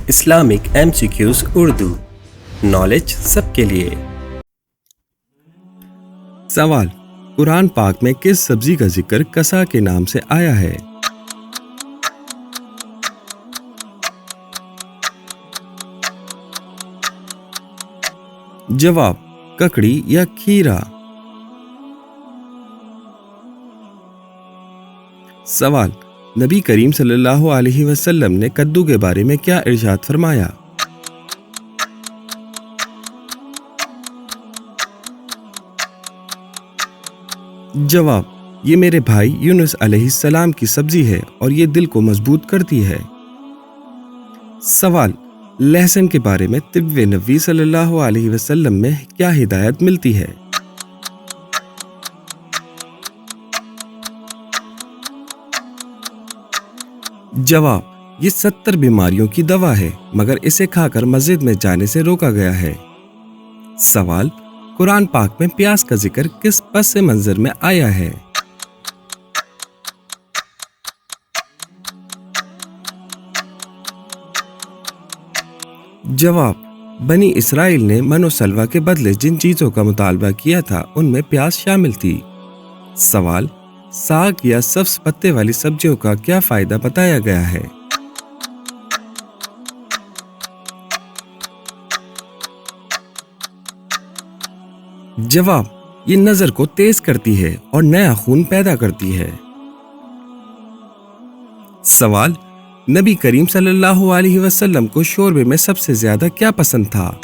Islamic MCQs Urdu knowledge सबके लिए। सवाल, कुरान पाक में किस सब्जी का जिक्र कसा के नाम से आया है? जवाब, ककड़ी या खीरा। सवाल, नबी करीम सल्लल्लाहु अलैहि वसल्लम ने कद्दू के बारे में क्या इरशाद फरमाया? जवाब, ये मेरे भाई यूनुस अलैहिस्सलाम की सब्जी है और ये दिल को मजबूत करती है। सवाल, लहसुन के बारे में तिब्बे नबी सल्लल्लाहु अलैहि वसल्लम में क्या हिदायत मिलती है? जवाब, ये 70 बीमारियों की दवा है, मगर इसे खाकर मस्जिद में जाने से रोका गया है। सवाल, कुरान पाक में प्याज का जिक्र किस पस मंजर में आया है? जवाब, बनी इसराइल ने मनो सलवा के बदले जिन चीजों का मुतालबा किया था उनमें प्याज शामिल थी। सवाल, साग या सब्ज पत्ते वाली सब्जियों का क्या फायदा बताया गया है? जवाब, ये नजर को तेज करती है और नया खून पैदा करती है। सवाल, नबी करीम सल्लल्लाहु अलैहि वसल्लम को शोरबे में सबसे ज्यादा क्या पसंद था?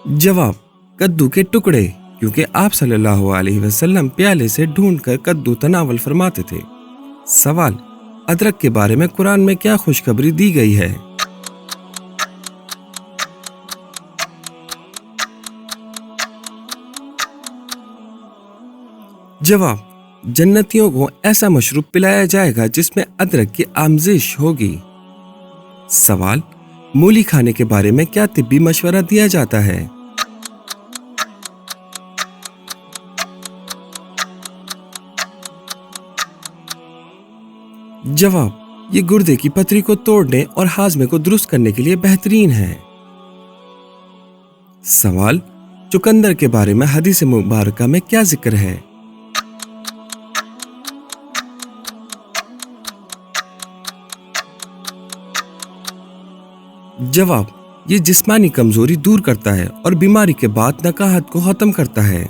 जवाब, कद्दू के टुकड़े, क्योंकि आप सल्लल्लाहु अलैहि वसल्लम प्याले से ढूंढकर कद्दू तनावल फरमाते थे। सवाल, अदरक के बारे में कुरान में क्या खुशखबरी दी गई है? जवाब, जन्नतियों को ऐसा मशरूब पिलाया जाएगा जिसमें अदरक की आमजिश होगी। सवाल, मूली खाने के बारे में क्या तिब्बी मशवरा दिया जाता है? जवाब, ये गुर्दे की पथरी को तोड़ने और हाजमे को दुरुस्त करने के लिए बेहतरीन है। सवाल, चुकंदर के बारे में हदीस मुबारका में क्या जिक्र है? जवाब, ये जिस्मानी कमजोरी दूर करता है और बीमारी के बाद नकाहत को खत्म करता है।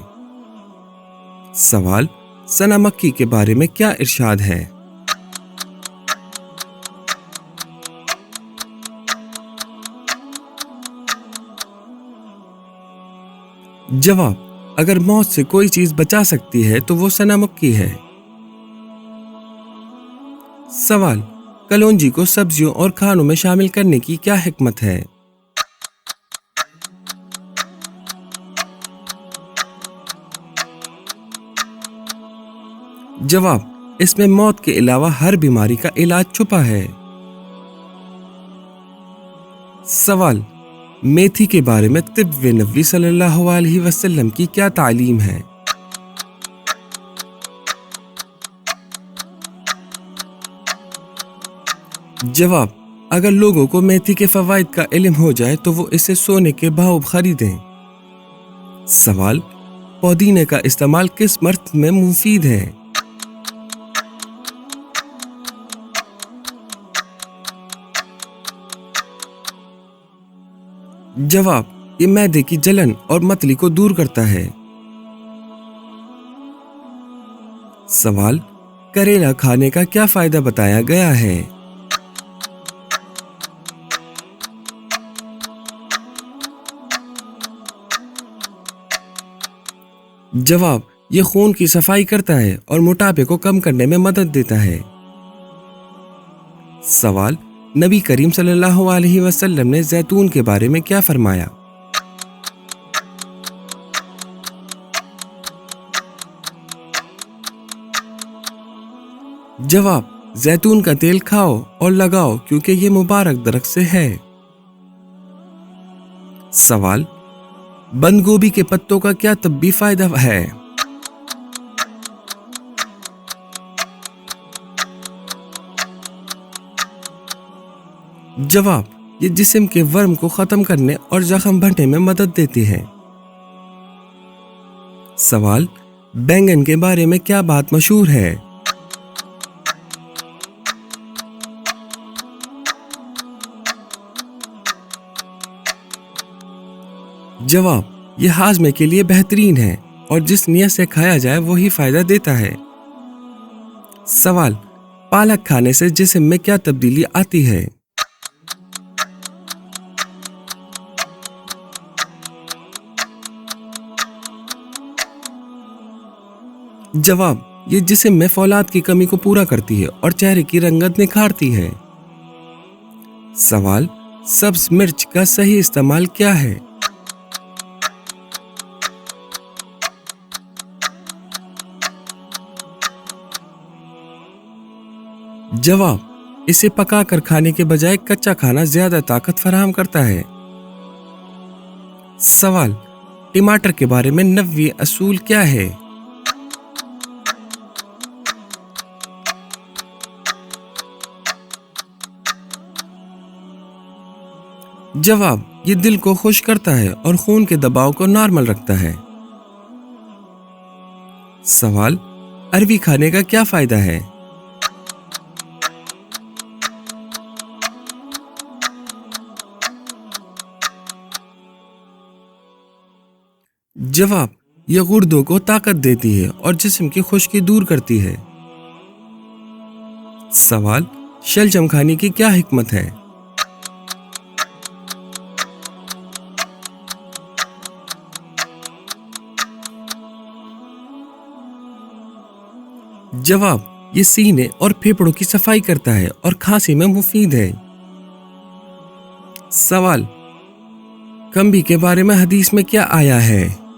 सवाल, सना मक्की के बारे में क्या इरशाद है? जवाब, अगर मौत से कोई चीज बचा सकती है तो वो सना मक्की है। सवाल, कलौंजी को सब्जियों और खानों में शामिल करने की क्या हिकमत है? जवाब, इसमें मौत के अलावा हर बीमारी का इलाज छुपा है। सवाल, मेथी के बारे में तिब्बे नबी सल्लल्लाहु अलैहि वसल्लम की क्या तालीम है? जवाब, अगर लोगों को मेथी के फवाइद का इल्म हो जाए तो वो इसे सोने के भाव खरीदें। सवाल, पुदीने का इस्तेमाल किस मर्द में मुफीद है? जवाब, ये मैदे की जलन और मतली को दूर करता है। सवाल, करेला खाने का क्या फायदा बताया गया है? जवाब, ये खून की सफाई करता है और मोटापे को कम करने में मदद देता है। सवाल, नबी करीम सल्लल्लाहु अलैहि वसल्लम ने जैतून के बारे में क्या फरमाया? जवाब, जैतून का तेल खाओ और लगाओ क्योंकि ये मुबारक दरख्त से है। सवाल, बंद गोभी के पत्तों का क्या तब्बी फायदा है? जवाब, ये जिस्म के वर्म को खत्म करने और जख्म भरने में मदद देती है। सवाल, बैंगन के बारे में क्या बात मशहूर है? जवाब, ये हाजमे के लिए बेहतरीन है और जिस नियत से खाया जाए वही फायदा देता है। सवाल, पालक खाने से जिस्म में क्या तब्दीली आती है? जवाब, ये जिस्म में फौलाद की कमी को पूरा करती है और चेहरे की रंगत निखारती है। सवाल, सब्ज मिर्च का सही इस्तेमाल क्या है? जवाब, इसे पकाकर खाने के बजाय कच्चा खाना ज्यादा ताकत फराहम करता है। सवाल, टमाटर के बारे में 90 असूल क्या है? जवाब, ये दिल को खुश करता है और खून के दबाव को नॉर्मल रखता है। सवाल, अरवी खाने का क्या फायदा है? जवाब, यह गुर्दों को ताकत देती है और जिस्म की खुश्की दूर करती है। सवाल, शलजम खाने की क्या हिकमत है? जवाब, ये सीने और फेफड़ों की सफाई करता है और खांसी में मुफीद है। सवाल, कंबी के बारे में हदीस में क्या आया है?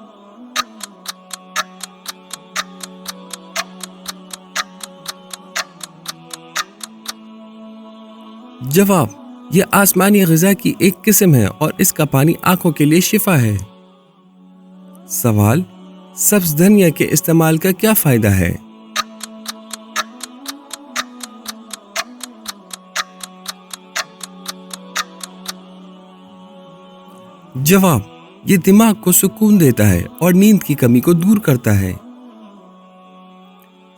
जवाब, यह आसमानी ग़िज़ा की एक किस्म है और इसका पानी आंखों के लिए शिफा है। सवाल, सब्ज धनिया के इस्तेमाल का क्या फायदा है? जवाब, ये दिमाग को सुकून देता है और नींद की कमी को दूर करता है।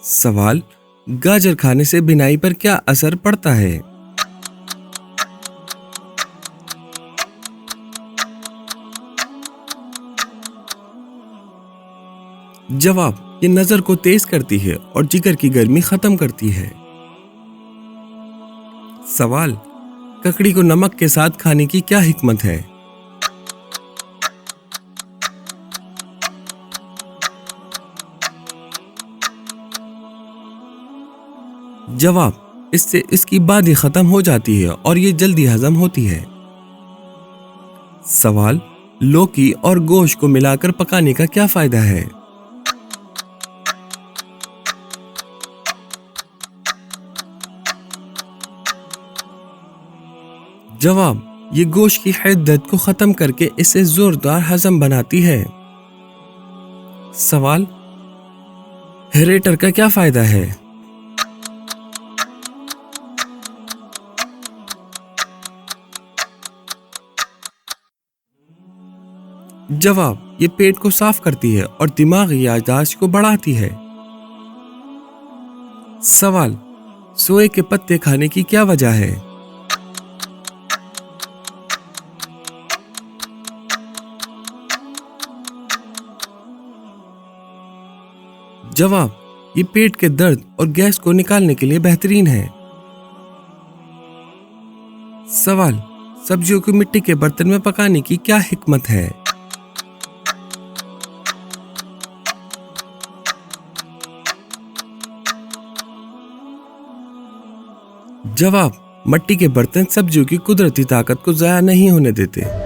सवाल, गाजर खाने से बिनाई पर क्या असर पड़ता है? जवाब, ये नजर को तेज करती है और जिगर की गर्मी खत्म करती है। सवाल, ककड़ी को नमक के साथ खाने की क्या हिकमत है? जवाब, इससे इसकी बादी खत्म हो जाती है और ये जल्दी हजम होती है। सवाल, लौकी और गोश्त को मिलाकर पकाने का क्या फायदा है? जवाब, ये गोश्त की हिद्दत को खत्म करके इसे जोरदार हजम बनाती है। सवाल, हेरेटर का क्या फायदा है? जवाब, ये पेट को साफ करती है और दिमागी याददाश्त को बढ़ाती है। सवाल, सोए के पत्ते खाने की क्या वजह है? जवाब, ये पेट के दर्द और गैस को निकालने के लिए बेहतरीन है। सवाल, सब्जियों को मिट्टी के बर्तन में पकाने की क्या हिकमत है? जवाब, मिट्टी के बर्तन सब्जियों की कुदरती ताकत को ज़ाया नहीं होने देते।